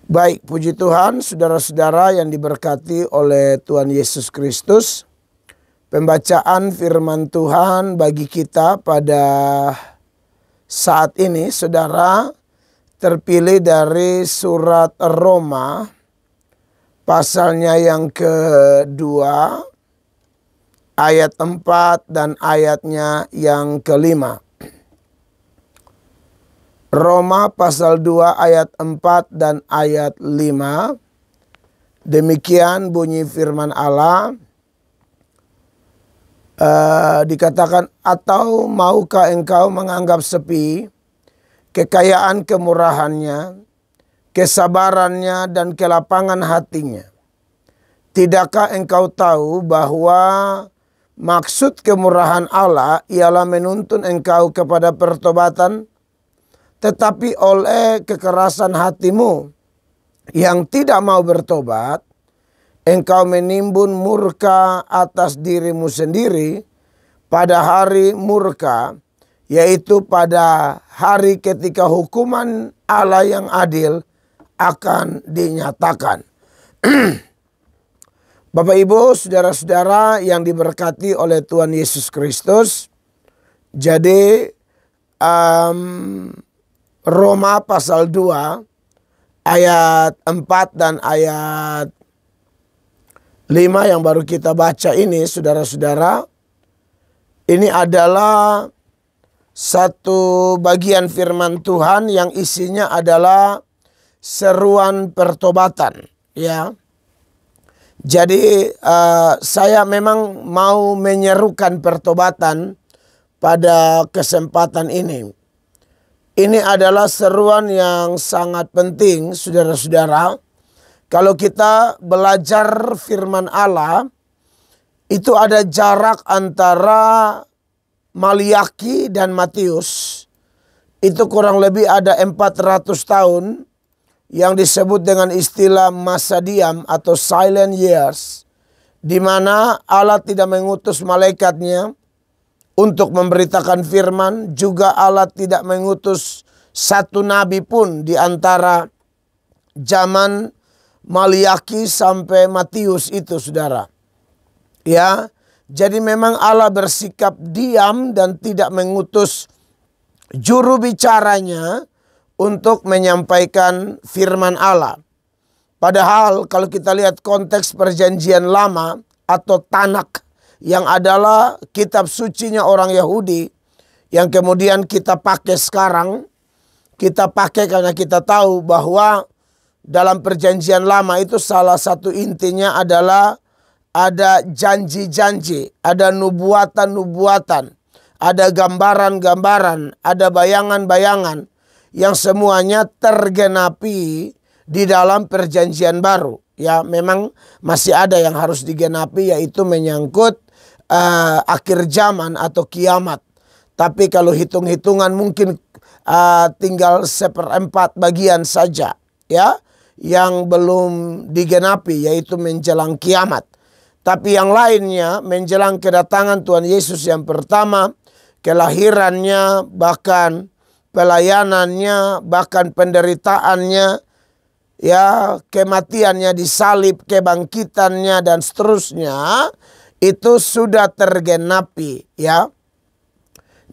Baik, puji Tuhan, saudara-saudara yang diberkati oleh Tuhan Yesus Kristus. Pembacaan firman Tuhan bagi kita pada saat ini, saudara, terpilih dari surat Roma, pasalnya yang kedua, ayat 4 dan ayatnya yang kelima. Roma pasal 2 ayat 4 dan ayat 5. Demikian bunyi firman Allah. Dikatakan, atau maukah engkau menganggap sepi kekayaan kemurahannya, kesabarannya dan kelapangan hatinya? Tidakkah engkau tahu bahwa maksud kemurahan Allah ialah menuntun engkau kepada pertobatan? Tetapi oleh kekerasan hatimu yang tidak mau bertobat, engkau menimbun murka atas dirimu sendiri pada hari murka, yaitu pada hari ketika hukuman Allah yang adil akan dinyatakan. Bapak Ibu, saudara-saudara yang diberkati oleh Tuhan Yesus Kristus. Jadi Roma pasal 2 ayat 4 dan ayat 5 yang baru kita baca ini, saudara-saudara, ini adalah satu bagian firman Tuhan yang isinya adalah seruan pertobatan, ya. Jadi saya memang mau menyerukan pertobatan pada kesempatan ini. Ini adalah seruan yang sangat penting, saudara-saudara. Kalau kita belajar firman Allah, itu ada jarak antara Maliaki dan Matius. Itu kurang lebih ada 400 tahun yang disebut dengan istilah masa diam atau silent years, di mana Allah tidak mengutus malaikatnya untuk memberitakan firman. Juga Allah tidak mengutus satu nabi pun di antara zaman Maliaki sampai Matius itu, saudara. Ya, jadi memang Allah bersikap diam dan tidak mengutus juru bicaranya untuk menyampaikan firman Allah. Padahal kalau kita lihat konteks perjanjian lama atau Tanak, yang adalah kitab sucinya orang Yahudi, yang kemudian kita pakai sekarang. Kita pakai karena kita tahu bahwa dalam perjanjian lama itu salah satu intinya adalah ada janji-janji, ada nubuatan-nubuatan, ada gambaran-gambaran, ada bayangan-bayangan yang semuanya tergenapi di dalam perjanjian baru. Ya, memang masih ada yang harus digenapi, yaitu menyangkut akhir zaman atau kiamat. Tapi kalau hitung-hitungan mungkin tinggal 1/4 bagian saja, ya, yang belum digenapi, yaitu menjelang kiamat. Tapi yang lainnya menjelang kedatangan Tuhan Yesus yang pertama, kelahirannya, bahkan pelayanannya, bahkan penderitaannya, ya, kematiannya disalib, kebangkitannya dan seterusnya, itu sudah tergenapi, ya.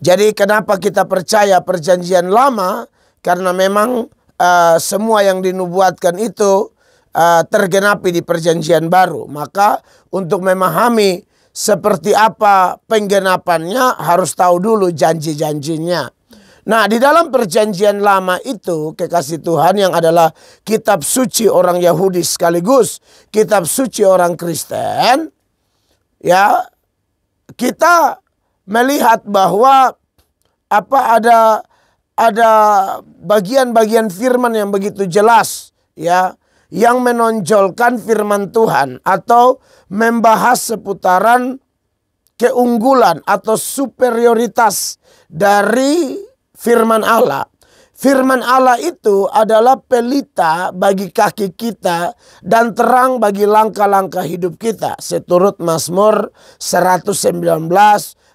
Jadi kenapa kita percaya perjanjian lama? Karena memang semua yang dinubuatkan itu tergenapi di perjanjian baru. Maka untuk memahami seperti apa penggenapannya harus tahu dulu janji-janjinya. Nah, di dalam perjanjian lama itu, kekasih Tuhan, yang adalah kitab suci orang Yahudi sekaligus kitab suci orang Kristen, ya, kita melihat bahwa ada bagian-bagian firman yang begitu jelas, ya, yang menonjolkan firman Tuhan atau membahas seputaran keunggulan atau superioritas dari firman Allah. Firman Allah itu adalah pelita bagi kaki kita dan terang bagi langkah-langkah hidup kita. Seturut Mazmur 119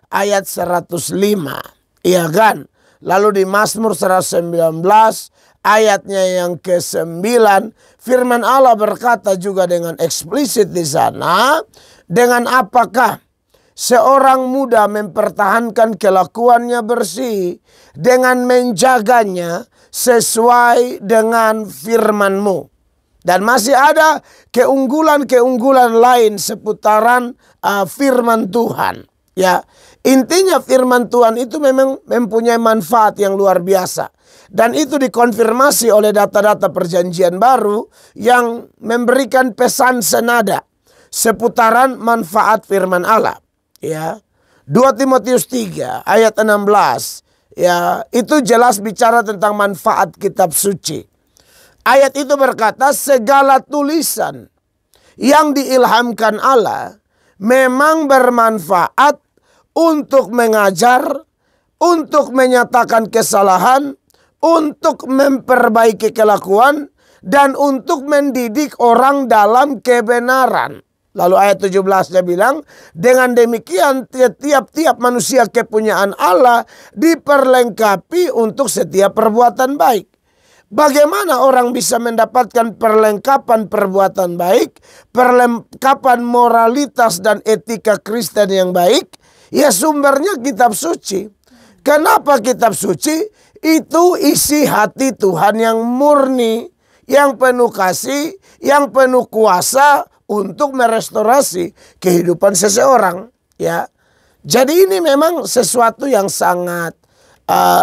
ayat 105. Iya kan? Lalu di Mazmur 119 ayatnya yang ke-9, firman Allah berkata juga dengan eksplisit di sana, dengan apakah seorang muda mempertahankan kelakuannya bersih dengan menjaganya sesuai dengan firman-Mu. Dan masih ada keunggulan-keunggulan lain seputaran firman Tuhan. Ya, intinya firman Tuhan itu memang mempunyai manfaat yang luar biasa. Dan itu dikonfirmasi oleh data-data perjanjian baru yang memberikan pesan senada seputaran manfaat firman Allah. Ya, 2 Timotius 3 ayat 16. Ya, itu jelas bicara tentang manfaat kitab suci. Ayat itu berkata, segala tulisan yang diilhamkan Allah memang bermanfaat untuk mengajar, untuk menyatakan kesalahan, untuk memperbaiki kelakuan, dan untuk mendidik orang dalam kebenaran. Lalu ayat 17-nya bilang, dengan demikian tiap-tiap manusia kepunyaan Allah diperlengkapi untuk setiap perbuatan baik. Bagaimana orang bisa mendapatkan perlengkapan perbuatan baik, perlengkapan moralitas dan etika Kristen yang baik? Ya, sumbernya kitab suci. Kenapa kitab suci? Itu isi hati Tuhan yang murni, yang penuh kasih, yang penuh kuasa untuk merestorasi kehidupan seseorang. Ya, jadi ini memang sesuatu yang sangat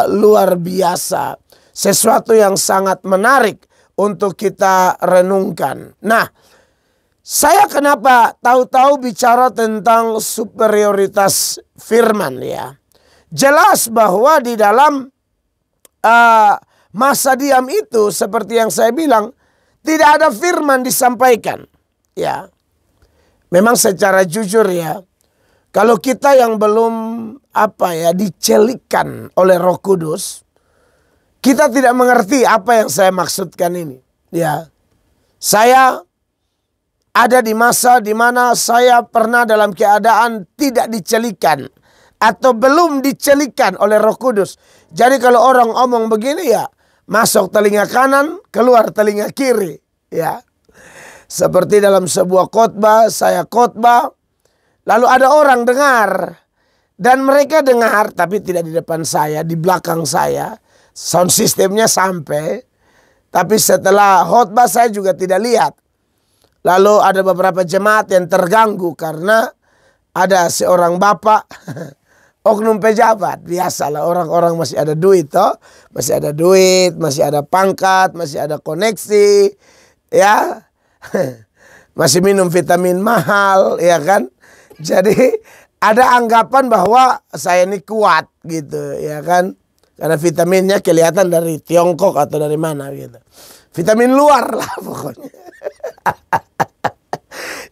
luar biasa. Sesuatu yang sangat menarik untuk kita renungkan. Nah, saya kenapa tahu-tahu bicara tentang superioritas firman ya. Jelas bahwa di dalam masa diam itu seperti yang saya bilang, tidak ada firman disampaikan. Ya, memang secara jujur ya, kalau kita yang belum dicelikan oleh Roh Kudus, kita tidak mengerti apa yang saya maksudkan ini. Ya, saya ada di masa di mana saya pernah dalam keadaan tidak dicelikan atau belum dicelikan oleh Roh Kudus. Jadi kalau orang omong begini ya, masuk telinga kanan, keluar telinga kiri. Ya, seperti dalam sebuah khotbah, saya khotbah, lalu ada orang dengar dan mereka dengar tapi tidak di depan saya, di belakang saya. Sound sistemnya sampai, tapi setelah khotbah saya juga tidak lihat. Lalu ada beberapa jemaat yang terganggu karena ada seorang bapak oknum pejabat. Biasalah, orang-orang masih ada duit toh, masih ada duit, masih ada pangkat, masih ada koneksi, ya, masih minum vitamin mahal, ya kan. Jadi ada anggapan bahwa saya ini kuat gitu, ya kan. Karena vitaminnya kelihatan dari Tiongkok atau dari mana gitu. Vitamin luar lah pokoknya.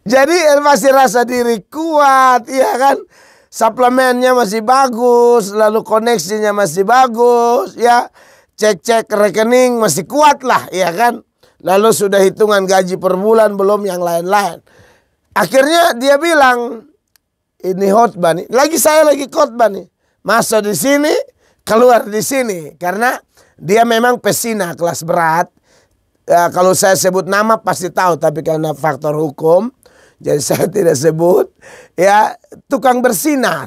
Jadi masih rasa diri kuat, ya kan. Suplemennya masih bagus, lalu koneksinya masih bagus, ya. Cek-cek rekening masih kuat lah, ya kan. Lalu sudah hitungan gaji per bulan, belum yang lain-lain. Akhirnya dia bilang, ini khotbah nih. Saya lagi khotbah nih. Masa di sini, keluar di sini, karena dia memang pesina kelas berat. Ya, kalau saya sebut nama pasti tahu, tapi karena faktor hukum, jadi saya tidak sebut. Ya, tukang bersina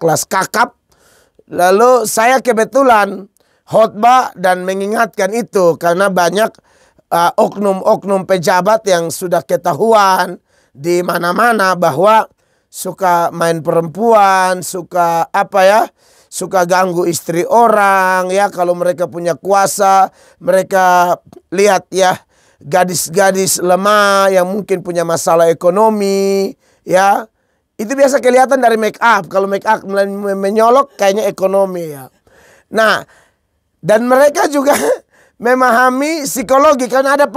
kelas kakap. Lalu saya kebetulan khotbah dan mengingatkan itu karena banyak oknum-oknum pejabat yang sudah ketahuan di mana-mana bahwa suka main perempuan, suka suka ganggu istri orang, ya. Kalau mereka punya kuasa, mereka lihat ya gadis-gadis lemah yang mungkin punya masalah ekonomi, ya. Itu biasa kelihatan dari make up. Kalau make up menyolok kayaknya ekonomi, ya. Nah, dan mereka juga memahami psikologi karena ada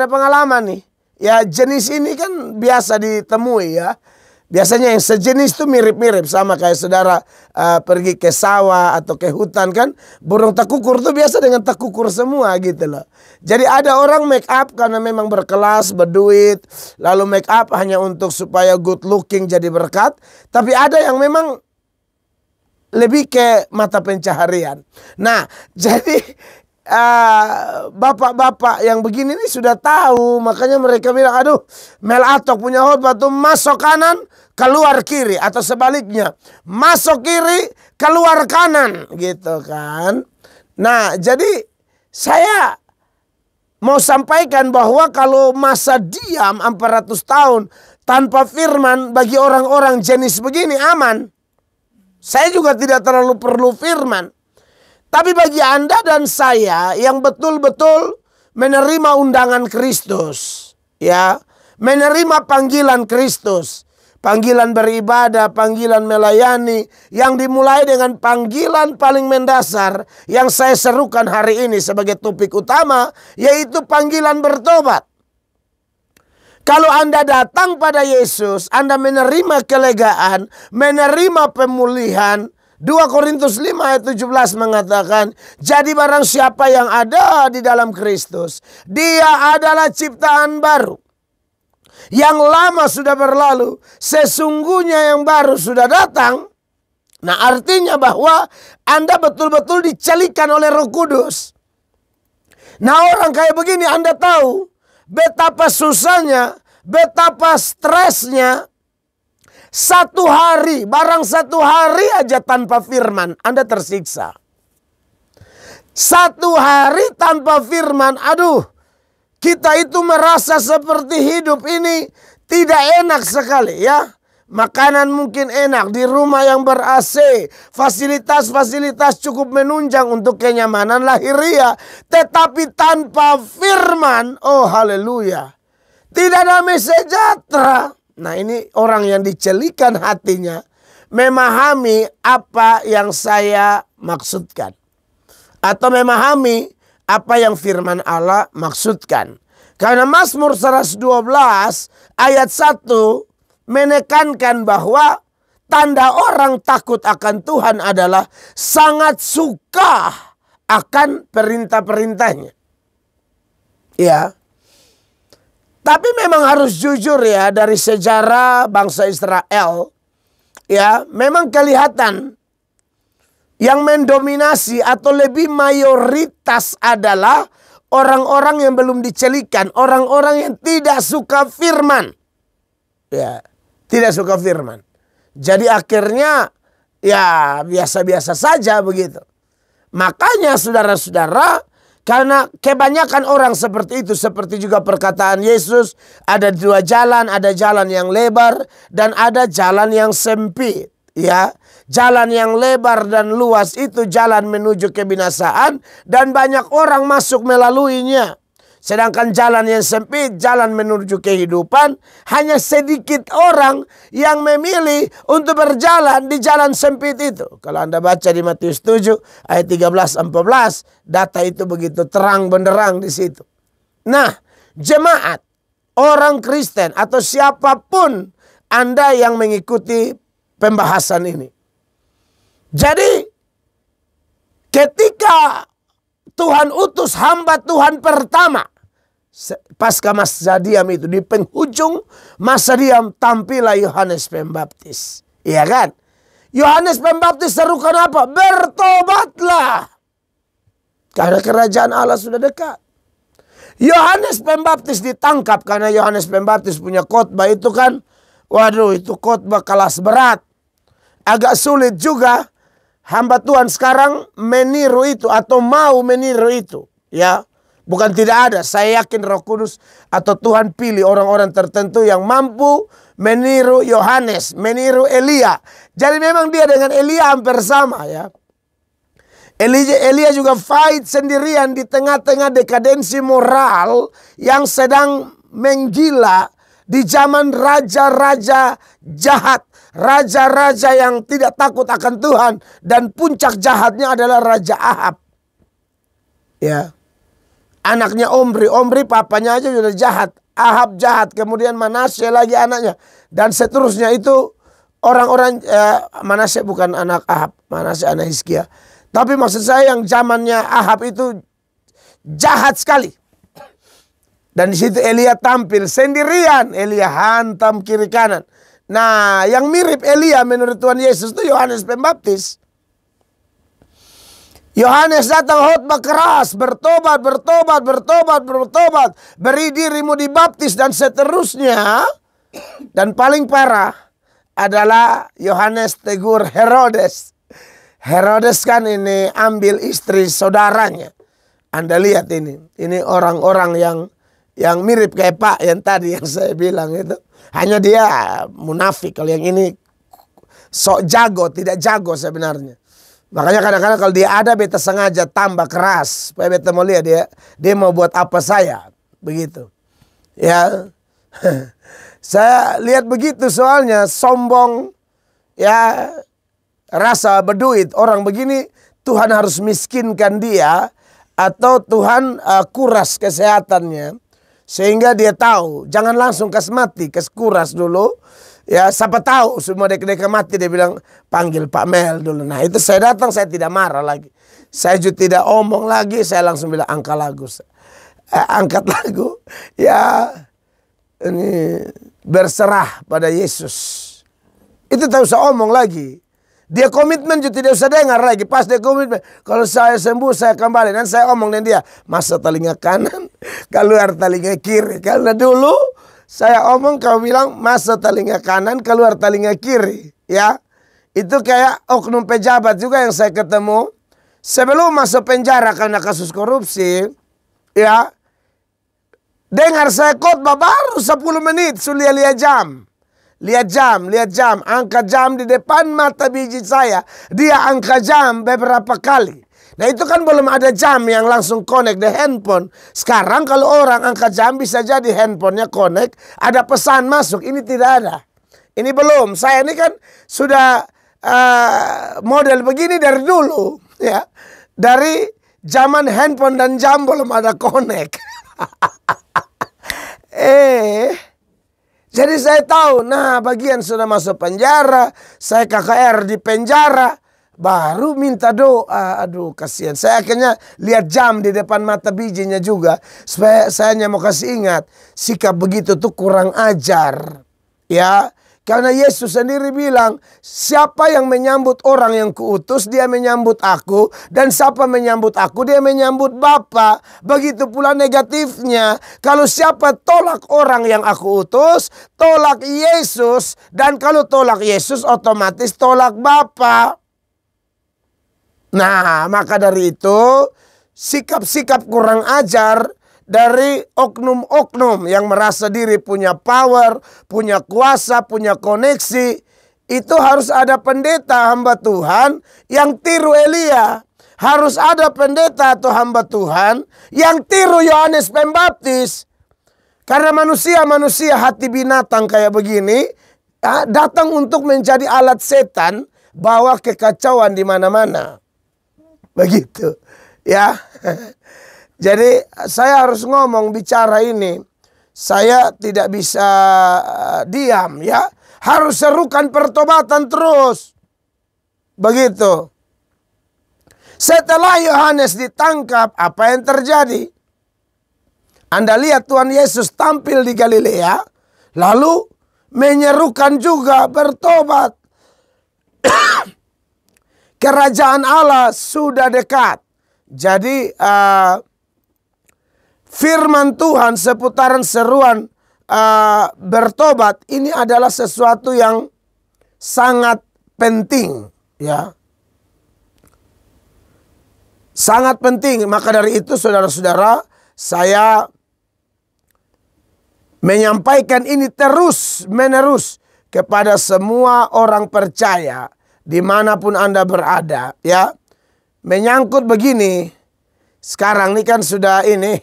pengalaman nih. Ya, jenis ini kan biasa ditemui, ya. Biasanya yang sejenis itu mirip-mirip, sama kayak saudara pergi ke sawah atau ke hutan kan. Burung tekukur tuh biasa dengan tekukur semua gitu loh. Jadi ada orang make up karena memang berkelas, berduit. Lalu make up hanya untuk supaya good looking jadi berkat. Tapi ada yang memang lebih ke mata pencaharian. Nah, jadi bapak-bapak yang begini ini sudah tahu. Makanya mereka bilang, aduh, Mel Atok punya khotbah tuh masuk kanan, keluar kiri. Atau sebaliknya, masuk kiri, keluar kanan. Gitu kan. Nah, jadi saya mau sampaikan bahwa kalau masa diam 400 tahun tanpa firman bagi orang-orang jenis begini aman. Saya juga tidak terlalu perlu firman. Tapi bagi Anda dan saya yang betul-betul menerima undangan Kristus, ya, menerima panggilan Kristus, panggilan beribadah, panggilan melayani, yang dimulai dengan panggilan paling mendasar yang saya serukan hari ini sebagai topik utama, yaitu panggilan bertobat. Kalau Anda datang pada Yesus, Anda menerima kelegaan, menerima pemulihan. 2 Korintus 5 ayat 17 mengatakan, jadi barang siapa yang ada di dalam Kristus, dia adalah ciptaan baru. Yang lama sudah berlalu, sesungguhnya yang baru sudah datang. Nah, artinya bahwa Anda betul-betul dicelikan oleh Roh Kudus. Nah, orang kayak begini Anda tahu betapa susahnya, betapa stresnya. Barang satu hari aja tanpa firman, Anda tersiksa. 1 hari tanpa firman, aduh, kita itu merasa seperti hidup ini tidak enak sekali ya. Makanan mungkin enak, di rumah yang ber-AC, fasilitas-fasilitas cukup menunjang untuk kenyamanan lahiriah. Tetapi tanpa firman, oh haleluya, tidak damai sejahtera. Nah, ini orang yang dicelikan hatinya memahami apa yang saya maksudkan. Atau memahami apa yang firman Allah maksudkan. Karena Mazmur 112 ayat 1 menekankan bahwa tanda orang takut akan Tuhan adalah sangat suka akan perintah-perintahnya. Ya. Tapi memang harus jujur ya, dari sejarah bangsa Israel, ya, memang kelihatan yang mendominasi atau lebih mayoritas adalah orang-orang yang belum dicelikan, orang-orang yang tidak suka firman. Ya, tidak suka firman. Jadi akhirnya ya biasa-biasa saja begitu. Makanya saudara-saudara, karena kebanyakan orang seperti itu, seperti juga perkataan Yesus, ada 2 jalan, ada jalan yang lebar dan ada jalan yang sempit, ya. Jalan yang lebar dan luas itu jalan menuju kebinasaan dan banyak orang masuk melaluinya. Sedangkan jalan yang sempit, jalan menuju kehidupan, hanya sedikit orang yang memilih untuk berjalan di jalan sempit itu. Kalau Anda baca di Matius 7 ayat 13-14, data itu begitu terang benderang di situ. Nah, jemaat, orang Kristen atau siapapun Anda yang mengikuti pembahasan ini. Jadi, ketika Tuhan utus hamba Tuhan pertama, pasca masa diam itu, di penghujung masa diam tampillah Yohanes Pembaptis. Iya kan? Yohanes Pembaptis serukan apa? Bertobatlah, karena kerajaan Allah sudah dekat. Yohanes Pembaptis ditangkap karena Yohanes Pembaptis punya khotbah itu kan, waduh, itu khotbah kelas berat. Agak sulit juga hamba Tuhan sekarang meniru itu atau mau meniru itu, ya. Bukan tidak ada, saya yakin Roh Kudus atau Tuhan pilih orang-orang tertentu yang mampu meniru Yohanes, meniru Elia. Jadi memang dia dengan Elia hampir sama ya. Elia juga fight sendirian di tengah-tengah dekadensi moral yang sedang menggila di zaman raja-raja jahat. Raja-raja yang tidak takut akan Tuhan. Dan puncak jahatnya adalah Raja Ahab. Ya. Anaknya Omri papanya aja sudah jahat. Ahab jahat, kemudian Manasye lagi anaknya. Dan seterusnya itu orang-orang, Manasye bukan anak Ahab, Manasye anak Hizkia. Tapi maksud saya yang zamannya Ahab itu jahat sekali. Dan di situ Elia tampil sendirian, Elia hantam kiri kanan. Nah, yang mirip Elia menurut Tuhan Yesus itu Yohanes Pembaptis. Yohanes datang khotbah keras, bertobat, bertobat, bertobat, bertobat, beri dirimu dibaptis dan seterusnya. Dan paling parah adalah Yohanes tegur Herodes. Herodes kan ini ambil istri saudaranya. Anda lihat ini orang-orang yang mirip kayak Pak yang tadi yang saya bilang itu. Hanya dia munafik, kalau yang ini sok jago, tidak jago sebenarnya. Makanya kadang-kadang kalau dia ada, beta sengaja tambah keras supaya beta mau lihat dia mau buat apa saya, begitu. Ya, saya lihat begitu soalnya sombong, ya rasa berduit orang begini Tuhan harus miskinkan dia atau Tuhan kuras kesehatannya sehingga dia tahu jangan langsung kas mati, kas kuras dulu. Ya, siapa tahu semua dek-dek mati dia bilang panggil Pak Mel dulu. Nah itu saya datang, saya tidak marah lagi. Saya juga tidak omong lagi, saya langsung bilang angkat lagu. Angkat lagu. Ya ini berserah pada Yesus. Itu tak usah omong lagi. Dia komitmen juga tidak usah dengar lagi. Pas dia komitmen, kalau saya sembuh saya kembali. Dan saya omong dengan dia, masuk telinga kanan, keluar telinga kiri. Karena dulu saya omong, kau bilang masuk telinga kanan, keluar telinga kiri. Ya, itu kayak oknum pejabat juga yang saya ketemu. Sebelum masuk penjara karena kasus korupsi, ya, dengar saya khotbah baru 10 menit, sudah lihat jam. Lihat jam, angkat jam di depan mata biji saya. Dia angkat jam beberapa kali. Nah itu kan belum ada jam yang langsung connect di handphone. Sekarang kalau orang angkat jam bisa jadi handphonenya connect, ada pesan masuk. Ini tidak ada. Ini belum. Saya ini kan sudah model begini dari dulu. Ya, dari zaman handphone dan jam belum ada connect. Jadi saya tahu, nah bagian sudah masuk penjara, saya KKR di penjara, baru minta doa. Aduh kasihan, saya akhirnya lihat jam di depan mata bijinya juga. Supaya saya hanya mau kasih ingat, sikap begitu tuh kurang ajar. Ya, karena Yesus sendiri bilang, siapa yang menyambut orang yang kuutus, dia menyambut aku. Dan siapa menyambut aku, dia menyambut Bapa. Begitu pula negatifnya. Kalau siapa tolak orang yang aku utus, tolak Yesus. Dan kalau tolak Yesus, otomatis tolak Bapa. Nah, maka dari itu, sikap-sikap kurang ajar dari oknum-oknum yang merasa diri punya power, punya kuasa, punya koneksi. Itu harus ada pendeta hamba Tuhan yang tiru Elia. Harus ada pendeta atau hamba Tuhan yang tiru Yohanes Pembaptis. Karena manusia hati binatang kayak begini, datang untuk menjadi alat setan, bawa kekacauan di mana-mana. Begitu, ya. Jadi saya harus ngomong bicara ini. Saya tidak bisa diam ya. Harus serukan pertobatan terus. Begitu. Setelah Yohanes ditangkap, apa yang terjadi? Anda lihat Tuhan Yesus tampil di Galilea. Lalu menyerukan juga bertobat. Kerajaan Allah sudah dekat. Jadi firman Tuhan seputaran seruan bertobat ini adalah sesuatu yang sangat penting, ya. Sangat penting. Maka dari itu saudara-saudara, saya menyampaikan ini terus-menerus kepada semua orang percaya dimanapun Anda berada, ya. Menyangkut begini, sekarang ini kan sudah ini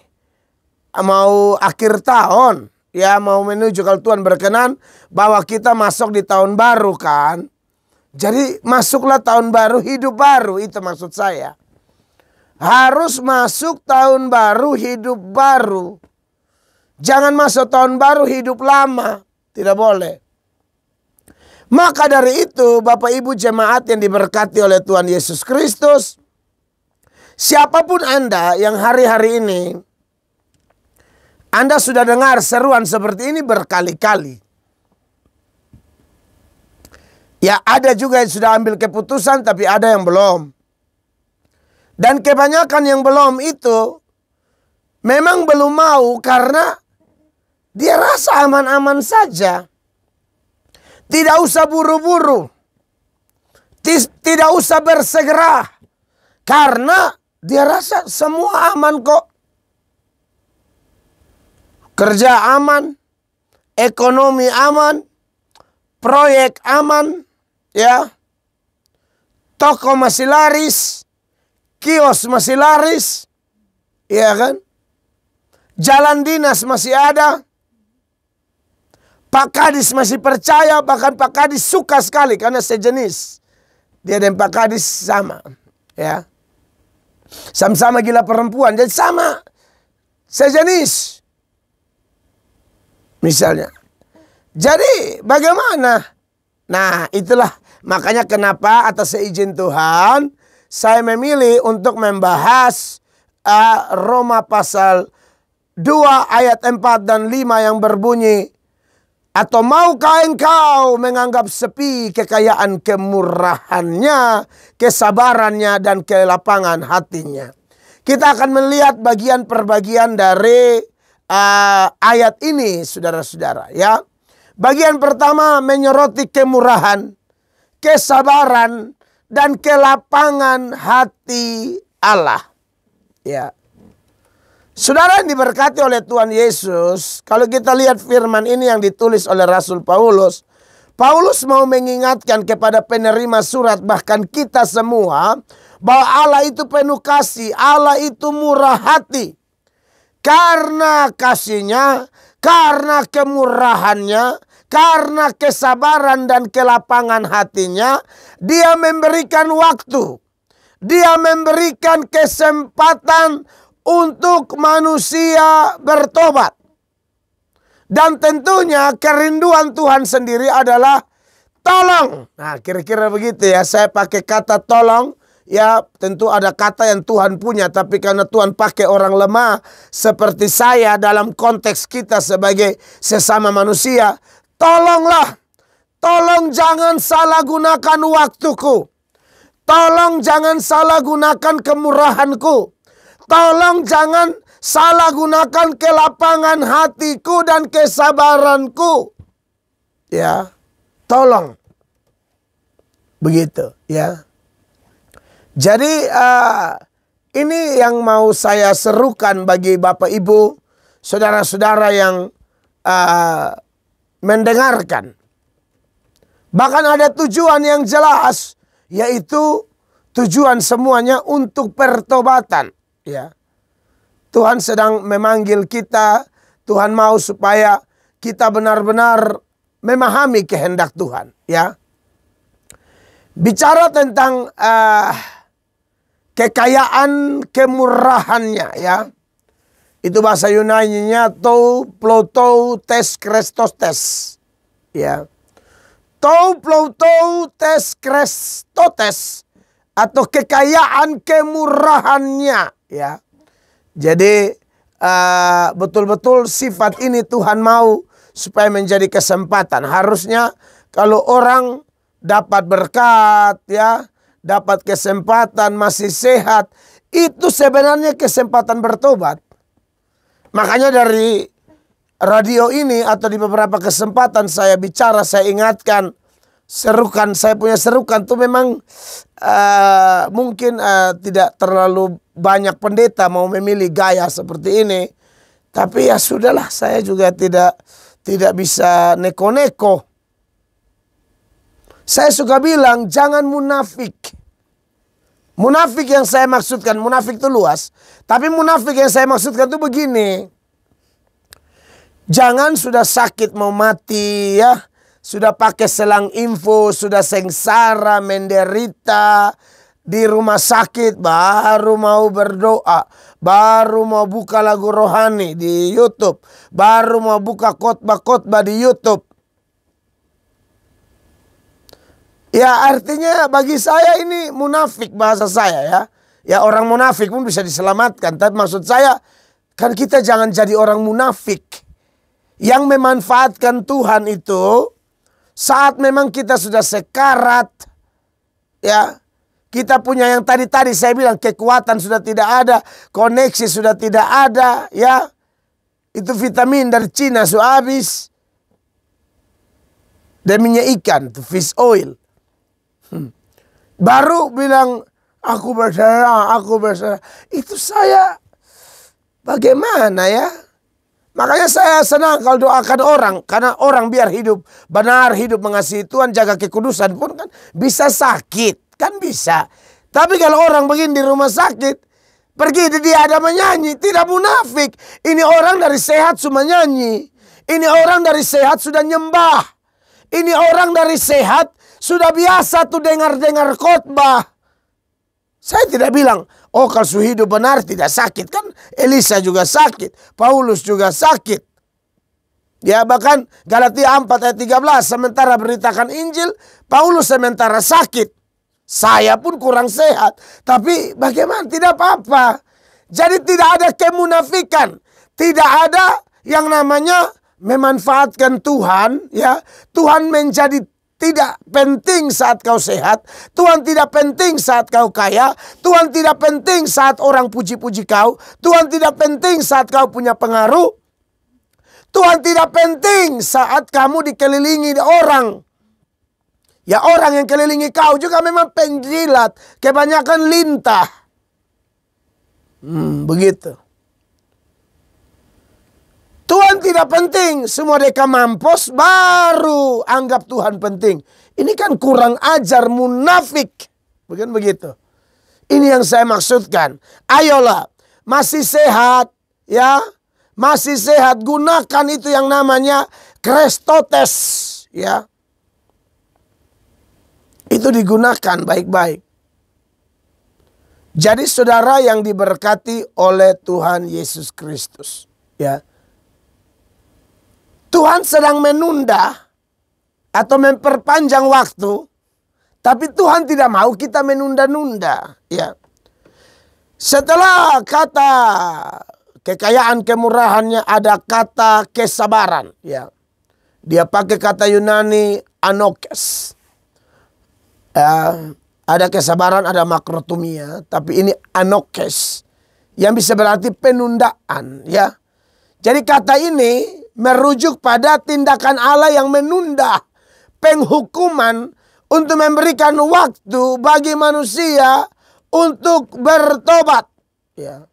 mau akhir tahun, ya, mau menuju kalau Tuhan berkenan bahwa kita masuk di tahun baru kan. Jadi masuklah tahun baru, hidup baru, itu maksud saya. Harus masuk tahun baru, hidup baru. Jangan masuk tahun baru, hidup lama. Tidak boleh. Maka dari itu Bapak Ibu jemaat yang diberkati oleh Tuhan Yesus Kristus, siapapun Anda yang hari-hari ini Anda sudah dengar seruan seperti ini berkali-kali. Ya, ada juga yang sudah ambil keputusan tapi ada yang belum. Dan kebanyakan yang belum itu memang belum mau karena dia rasa aman-aman saja. Tidak usah buru-buru. Tidak usah bersegera. Karena dia rasa semua aman kok. Kerja aman, ekonomi aman, proyek aman, ya. Toko masih laris, kios masih laris, ya kan? Jalan dinas masih ada. Pak Kadis masih percaya, bahkan Pak Kadis suka sekali karena sejenis. Dia dan Pak Kadis sama, ya. Sama-sama gila perempuan, jadi sama sejenis. Misalnya. Jadi bagaimana? Nah, itulah makanya kenapa atas seizin Tuhan saya memilih untuk membahas Roma pasal 2 ayat 4 dan 5 yang berbunyi, atau maukah engkau menganggap sepi kekayaan kemurahannya, kesabarannya, dan kelapangan hatinya. Kita akan melihat bagian per bagian dari ayat ini, saudara-saudara, ya. Bagian pertama menyoroti kemurahan, kesabaran, dan kelapangan hati Allah. Ya. Saudara yang diberkati oleh Tuhan Yesus, kalau kita lihat firman ini yang ditulis oleh Rasul Paulus, Paulus mau mengingatkan kepada penerima surat, bahkan kita semua, bahwa Allah itu penuh kasih, Allah itu murah hati. Karena kasihnya, karena kemurahannya, karena kesabaran dan kelapangan hatinya, dia memberikan waktu. Dia memberikan kesempatan untuk manusia bertobat. Dan tentunya kerinduan Tuhan sendiri adalah tolong. Nah, kira-kira begitu ya, saya pakai kata tolong. Ya, tentu ada kata yang Tuhan punya, tapi karena Tuhan pakai orang lemah seperti saya dalam konteks kita sebagai sesama manusia, tolonglah. Tolong jangan salah gunakan waktuku. Tolong jangan salah gunakan kemurahanku. Tolong jangan salah gunakan kelapangan hatiku dan kesabaranku. Ya, tolong. Begitu, ya. Jadi ini yang mau saya serukan bagi Bapak Ibu, saudara-saudara yang mendengarkan. Bahkan ada tujuan yang jelas, yaitu tujuan semuanya untuk pertobatan. Ya, Tuhan sedang memanggil kita. Tuhan mau supaya kita benar-benar memahami kehendak Tuhan. Ya, bicara tentang kekayaan kemurahannya, ya. Itu bahasa Yunani-nya tou ploutou tes Christos. Ya. Tou ploutou tes Christos, atau kekayaan kemurahannya, ya. Jadi betul-betul sifat ini Tuhan mau supaya menjadi kesempatan. Harusnya kalau orang dapat berkat, ya, dapat kesempatan, masih sehat, itu sebenarnya kesempatan bertobat. Makanya dari radio ini atau di beberapa kesempatan saya bicara, saya ingatkan, serukan, saya punya serukan tuh memang mungkin tidak terlalu banyak pendeta mau memilih gaya seperti ini. Tapi ya sudahlah, saya juga tidak bisa neko-neko. Saya suka bilang jangan munafik. Munafik yang saya maksudkan, munafik itu luas. Tapi munafik yang saya maksudkan itu begini. Jangan sudah sakit mau mati, ya. Sudah pakai selang info, sudah sengsara, menderita di rumah sakit, baru mau berdoa, baru mau buka lagu rohani di YouTube, baru mau buka khotbah-khotbah di YouTube. Ya, artinya bagi saya ini munafik, bahasa saya, ya. Ya, orang munafik pun bisa diselamatkan. Tapi maksud saya, kan kita jangan jadi orang munafik yang memanfaatkan Tuhan itu saat memang kita sudah sekarat, ya. Kita punya yang tadi saya bilang, kekuatan sudah tidak ada, koneksi sudah tidak ada, ya. Itu vitamin dari Cina sudah habis. Dan minyak ikan, itu fish oil. Baru bilang, aku berserah. Itu saya, bagaimana ya? Makanya saya senang kalau doakan orang. Karena orang biar hidup benar, hidup mengasihi Tuhan, jaga kekudusan pun kan bisa sakit. Kan bisa. Tapi kalau orang begini di rumah sakit, pergi dia ada menyanyi, tidak munafik. Ini orang dari sehat sudah nyanyi. Ini orang dari sehat sudah nyembah. Ini orang dari sehat sudah biasa tuh dengar-dengar khotbah. Saya tidak bilang, oh kalau hidup benar tidak sakit. Kan Elisa juga sakit. Paulus juga sakit. Ya bahkan Galatia 4 ayat 13. Sementara beritakan Injil, Paulus sementara sakit. Saya pun kurang sehat. Tapi bagaimana? Tidak apa-apa. Jadi tidak ada kemunafikan. Tidak ada yang namanya memanfaatkan Tuhan. Ya, Tuhan menjadi tidak penting saat kau sehat. Tuhan tidak penting saat kau kaya. Tuhan tidak penting saat orang puji-puji kau. Tuhan tidak penting saat kau punya pengaruh. Tuhan tidak penting saat kamu dikelilingi orang. Ya orang yang kelilingi kau juga memang penjilat. Kebanyakan lintah. Begitu. Tuhan tidak penting. Semua mereka mampus baru anggap Tuhan penting. Ini kan kurang ajar, munafik. Bukan begitu. Ini yang saya maksudkan. Ayolah. Masih sehat. Ya. Masih sehat. Gunakan itu yang namanya Kristotes. Ya. Itu digunakan baik-baik. Jadi saudara yang diberkati oleh Tuhan Yesus Kristus. Ya. Tuhan sedang menunda atau memperpanjang waktu. Tapi Tuhan tidak mau kita menunda-nunda. Ya. Setelah kata kekayaan kemurahannya ada kata kesabaran. Ya. Dia pakai kata Yunani anokes. Ada kesabaran, ada makrotumia, tapi ini anokes yang bisa berarti penundaan, ya. Jadi kata ini merujuk pada tindakan Allah yang menunda penghukuman untuk memberikan waktu bagi manusia untuk bertobat, ya.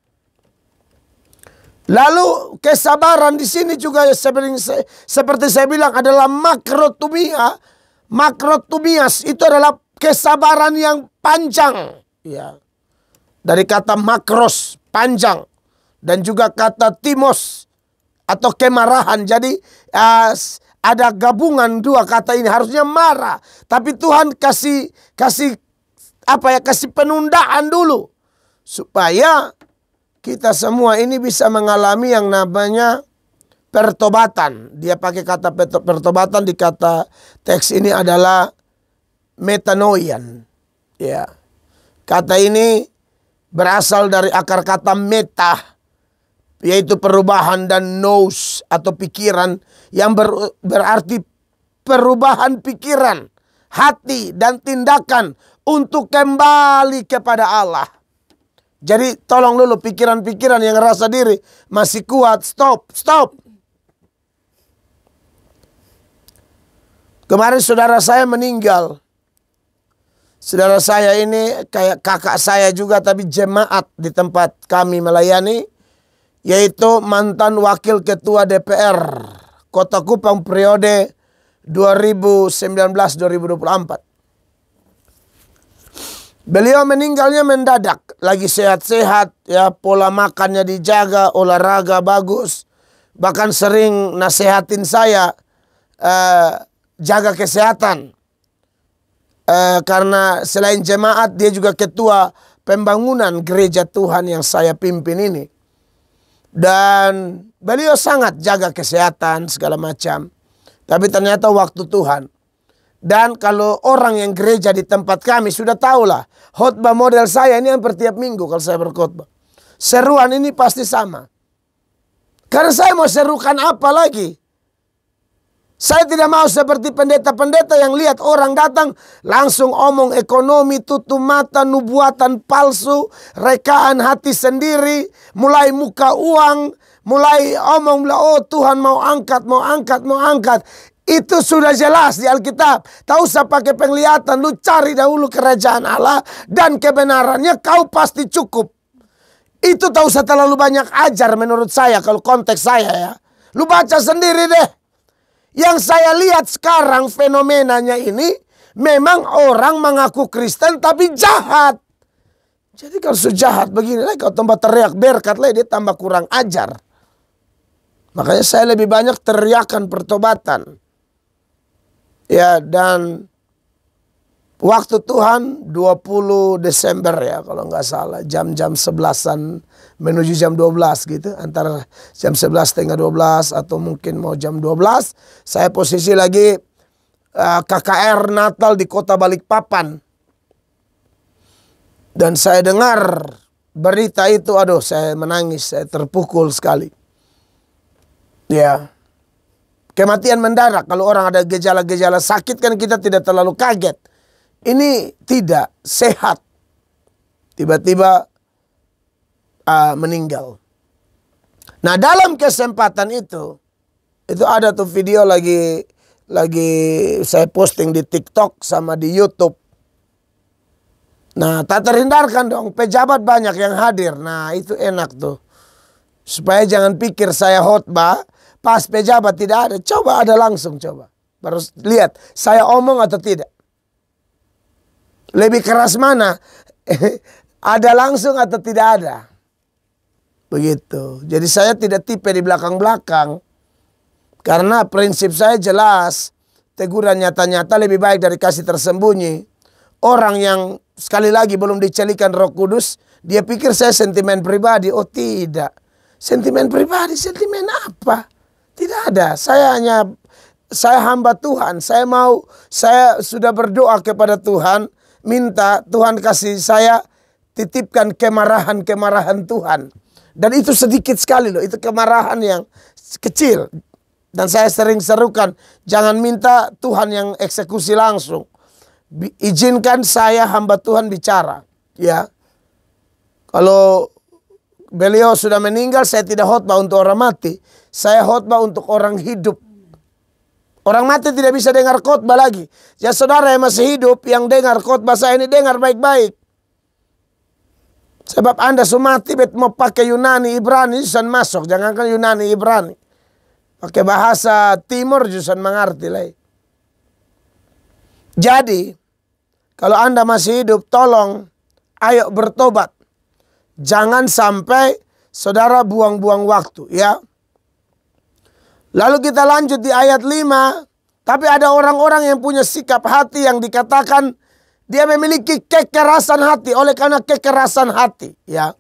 Lalu kesabaran di sini juga seperti saya bilang adalah makrotumia. Makrotumias itu adalah kesabaran yang panjang, ya. Dari kata makros, panjang, dan juga kata timos atau kemarahan. Jadi ada gabungan dua kata ini. Harusnya marah, tapi Tuhan kasih penundaan dulu supaya kita semua ini bisa mengalami yang namanya pertobatan. Dia pakai kata pertobatan di kata teks ini adalah metanoian. Ya. Kata ini berasal dari akar kata meta, yaitu perubahan, dan nous atau pikiran yang berarti perubahan pikiran, hati dan tindakan untuk kembali kepada Allah. Jadi tolong dulu pikiran-pikiran yang rasa diri masih kuat, stop. Kemarin saudara saya meninggal. Saudara saya ini kayak kakak saya juga, tapi jemaat di tempat kami melayani, yaitu mantan wakil ketua DPR Kota Kupang periode 2019-2024. Beliau meninggalnya mendadak, lagi sehat-sehat, ya, pola makannya dijaga, olahraga bagus, bahkan sering nasihatin saya jaga kesehatan. Karena selain jemaat, dia juga ketua pembangunan gereja Tuhan yang saya pimpin ini. Dan beliau sangat jaga kesehatan segala macam. Tapi ternyata waktu Tuhan. Dan kalau orang yang gereja di tempat kami sudah tahulah, khotbah model saya ini hampir tiap minggu kalau saya berkhotbah. Seruan ini pasti sama. Karena saya mau serukan apa lagi? Saya tidak mau seperti pendeta-pendeta yang lihat orang datang langsung omong ekonomi, tutup mata, nubuatan palsu, rekaan hati sendiri, mulai muka uang, mulai omong, oh Tuhan mau angkat, mau angkat, mau angkat. Itu sudah jelas di Alkitab. Tak usah pakai penglihatan, lu cari dahulu kerajaan Allah dan kebenarannya, kau pasti cukup. Itu tak usah terlalu banyak ajar menurut saya kalau konteks saya ya. Lu baca sendiri deh. Yang saya lihat sekarang fenomenanya ini memang orang mengaku Kristen tapi jahat. Jadi kalau sudah jahat begini lah, kalau tambah teriak berkat lah, dia tambah kurang ajar. Makanya saya lebih banyak teriakan pertobatan. Ya, dan waktu Tuhan 20 Desember ya kalau nggak salah, jam-jam 11-an menuju jam 12 gitu, antara jam 11:30 atau mungkin mau jam 12, saya posisi lagi KKR Natal di kota Balikpapan. Dan saya dengar berita itu, aduh saya menangis, saya terpukul sekali. Ya, kematian mendadak, kalau orang ada gejala-gejala sakit kan kita tidak terlalu kaget. Ini tidak sehat, tiba-tiba meninggal. Nah dalam kesempatan itu ada tuh video lagi saya posting di TikTok sama di YouTube. Nah tak terhindarkan dong, pejabat banyak yang hadir. Nah itu enak tuh, supaya jangan pikir saya khotbah pas pejabat tidak ada. Coba ada langsung, coba baru lihat saya omong atau tidak. Lebih keras mana? Ada langsung atau tidak ada? Begitu. Jadi saya tidak tipe di belakang-belakang. Karena prinsip saya jelas. Teguran nyata-nyata lebih baik dari kasih tersembunyi. Orang yang sekali lagi belum dicelikan Roh Kudus, dia pikir saya sentimen pribadi. Oh tidak. Sentimen pribadi, sentimen apa? Tidak ada. Saya hamba Tuhan. Saya sudah berdoa kepada Tuhan. Minta Tuhan kasih saya titipkan kemarahan Tuhan. Dan itu sedikit sekali loh, itu kemarahan yang kecil. Dan saya sering serukan, jangan minta Tuhan yang eksekusi langsung. Izinkan saya hamba Tuhan bicara. Ya, kalau beliau sudah meninggal, saya tidak khotbah untuk orang mati. Saya khotbah untuk orang hidup. Orang mati tidak bisa dengar khotbah lagi. Ya saudara yang masih hidup, yang dengar khotbah saya ini, dengar baik-baik. Sebab Anda sumati bet mau pakai Yunani, Ibrani, jusan masuk. Jangankan Yunani, Ibrani. Pakai bahasa Timur, jusan mengerti lah. Jadi, kalau Anda masih hidup, tolong, ayo bertobat. Jangan sampai saudara buang-buang waktu, ya. Lalu kita lanjut di ayat 5. Tapi ada orang-orang yang punya sikap hati yang dikatakan dia memiliki kekerasan hati. Oleh karena kekerasan hati, ya,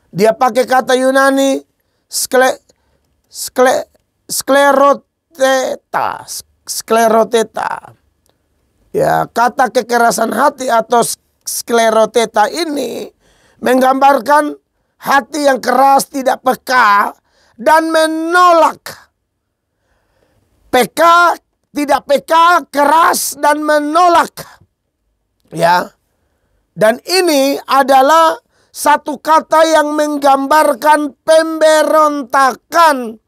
dia pakai kata Yunani skleroteta. Ya, kata kekerasan hati atau skleroteta ini menggambarkan hati yang keras, tidak peka dan menolak. Peka, tidak peka, keras dan menolak. Ya. Dan ini adalah satu kata yang menggambarkan pemberontakan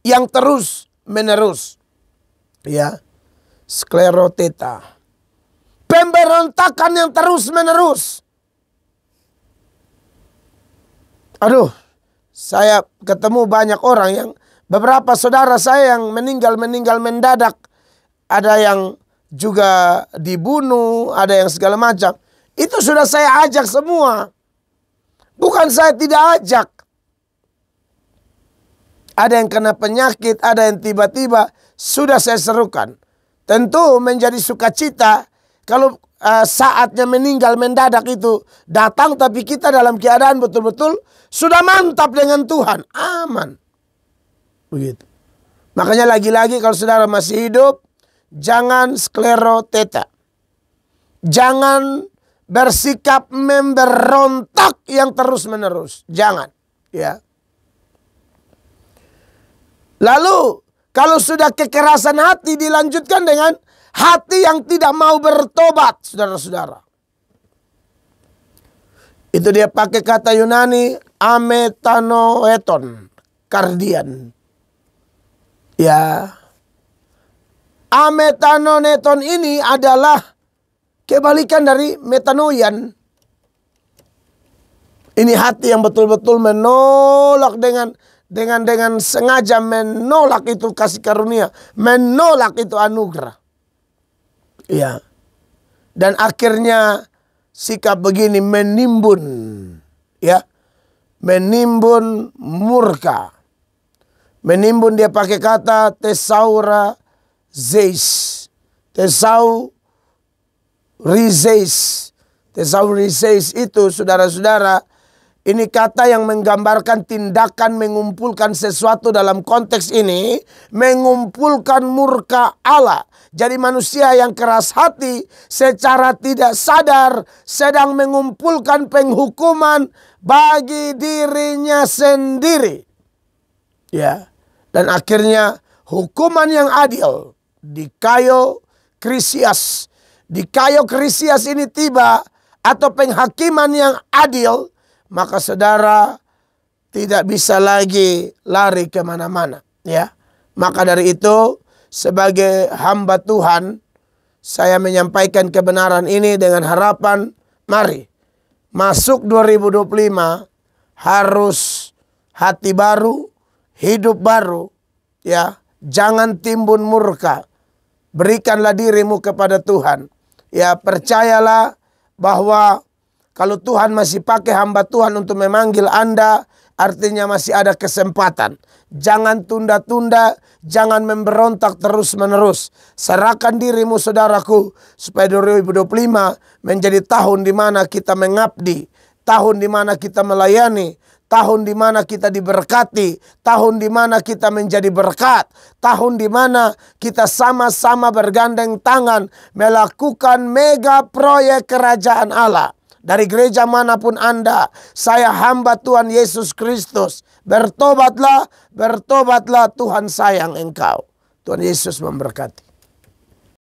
yang terus menerus. Ya. Skleroteta. Pemberontakan yang terus menerus. Aduh, saya ketemu banyak orang yang, beberapa saudara saya yang meninggal mendadak. Ada yang juga dibunuh, ada yang segala macam. Itu sudah saya ajak semua. Bukan saya tidak ajak. Ada yang kena penyakit, ada yang tiba-tiba, sudah saya serukan. Tentu menjadi sukacita kalau saatnya meninggal mendadak itu datang, tapi kita dalam keadaan betul-betul sudah mantap dengan Tuhan. Aman. Begitu. Makanya lagi-lagi kalau saudara masih hidup, jangan skleroteta. Jangan bersikap memberontak yang terus-menerus. Jangan. Ya. Lalu Kalau sudah kekerasan hati dilanjutkan dengan hati yang tidak mau bertobat, saudara-saudara. Itu dia pakai kata Yunani ametanoeton, kardian. Ya. Ametanoeton ini adalah kebalikan dari metanoian. Ini hati yang betul-betul menolak dengan sengaja menolak itu kasih karunia, menolak itu anugerah. Ya. Dan akhirnya sikap begini menimbun, ya, menimbun murka. Menimbun dia pakai kata tesaura zeis. Tesaurizeis itu, saudara-saudara, ini kata yang menggambarkan tindakan mengumpulkan sesuatu dalam konteks ini, mengumpulkan murka Allah. Jadi manusia yang keras hati secara tidak sadar sedang mengumpulkan penghukuman bagi dirinya sendiri. Ya. Dan akhirnya hukuman yang adil di kayu Krisias. Di kayu Krisias ini tiba, atau penghakiman yang adil, maka saudara tidak bisa lagi lari kemana-mana. Ya. Maka dari itu, sebagai hamba Tuhan, saya menyampaikan kebenaran ini dengan harapan, mari masuk 2025 harus hati baru, hidup baru, ya. Jangan timbun murka. Berikanlah dirimu kepada Tuhan. Ya, percayalah bahwa kalau Tuhan masih pakai hamba Tuhan untuk memanggil Anda, artinya masih ada kesempatan. Jangan tunda-tunda, jangan memberontak terus-menerus. Serahkan dirimu, saudaraku, supaya 2025 menjadi tahun di mana kita mengabdi, tahun di mana kita melayani, tahun di mana kita diberkati, tahun di mana kita menjadi berkat, tahun di mana kita sama-sama bergandeng tangan melakukan mega proyek kerajaan Allah. Dari gereja manapun Anda, saya hamba Tuhan Yesus Kristus. Bertobatlah, bertobatlah, Tuhan sayang engkau. Tuhan Yesus memberkati.